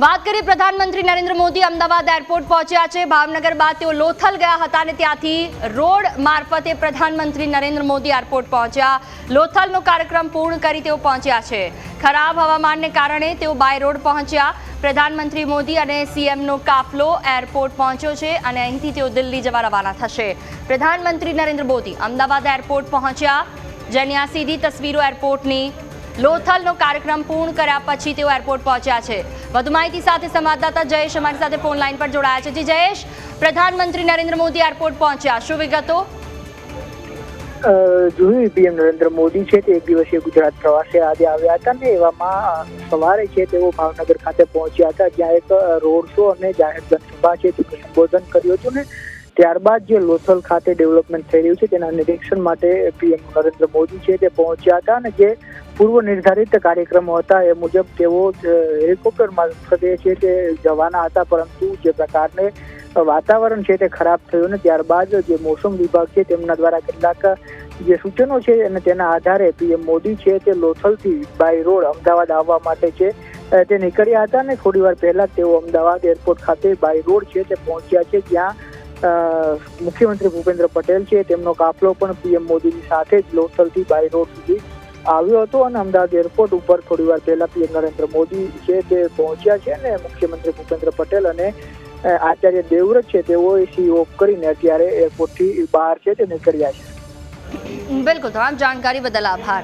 વાત કરીએ પ્રધાનમંત્રી નરેન્દ્ર મોદી અમદાવાદ એરપોર્ટ પહોંચ્યા છે। ભાવનગર બાદ તેઓ લોથલ ગયા હતા અને ત્યાંથી રોડ મારફતે પ્રધાનમંત્રી નરેન્દ્ર મોદી એરપોર્ટ પહોંચ્યા। લોથલનો કાર્યક્રમ પૂર્ણ કરી તેઓ પહોંચ્યા છે। ખરાબ હવામાનને કારણે તેઓ બાય રોડ પહોંચ્યા। પ્રધાનમંત્રી મોદી અને સીએમનો કાફલો એરપોર્ટ પહોંચ્યો છે અને અહીંથી તેઓ દિલ્હી જવા રવાના થશે। પ્રધાનમંત્રી નરેન્દ્ર મોદી અમદાવાદ એરપોર્ટ પહોંચ્યા, જેની આ સીધી તસવીરો એરપોર્ટની। લોથલનો કાર્યક્રમ પૂર્ણ કર્યા પછી તેઓ એરપોર્ટ પહોંચ્યા છે। વધુ માહિતી સાથે સંવાદદાતા જયેશ અમારી સાથે ફોન લાઈન પર જોડાયા છે। જી જયેશ, પ્રધાનમંત્રી નરેન્દ્ર મોદી એરપોર્ટ પહોંચ્યા, શું વિગતો? જોયું પીએમ નરેન્દ્ર મોદી છે તે એક દિવસીય ગુજરાત પ્રવાસે આજે આવ્યા હતા ને એવામાં સવારે છે તેઓ ભાવનગર ખાતે પહોંચ્યા હતા, જ્યાં એક રોડ શો અને જાહેર જનસભા છે તેનું સંબોધન કર્યું હતું ને ત્યારબાદ જે લોથલ ખાતે ડેવલપમેન્ટ થઈ રહ્યું છે તેના નિરીક્ષણ માટે પીએમ નરેન્દ્ર મોદી છે તે પહોંચ્યા હતા અને જે પૂર્વ નિર્ધારિત કાર્યક્રમો હતા એ મુજબ તેઓ હેલિકોપ્ટર મારફતે છે તે જવાના હતા, પરંતુ જે પ્રકારને વાતાવરણ છે તે ખરાબ થયું ને ત્યારબાદ જે મોસમ વિભાગ છે તેમના દ્વારા કેટલાક જે સૂચનો છે અને તેના આધારે પીએમ મોદી છે તે લોથલથી બાય રોડ અમદાવાદ આવવા માટે છે તે નીકળ્યા હતા અને થોડી વાર પહેલા તેઓ અમદાવાદ એરપોર્ટ ખાતે બાય રોડ છે તે પહોંચ્યા છે, જ્યાં મુખ્યમંત્રી ભૂપેન્દ્ર પટેલ છે તેમનો કાફલો પણ પીએમ મોદીની સાથે જ લોથલથી બાય રોડ સુધી આવ્યો હતો અને અમદાવાદ એરપોર્ટ ઉપર થોડી વાર પહેલા પીએમ નરેન્દ્ર મોદી છે તે પહોંચ્યા છે અને મુખ્યમંત્રી ભૂપેન્દ્ર પટેલ અને આચાર્ય દેવવ્રત છે તેઓએ સી ઓફ કરીને અત્યારે એરપોર્ટથી બહાર છે તે નીકળ્યા છે। બિલકુલ, તમામ જાણકારી બદલ આભાર।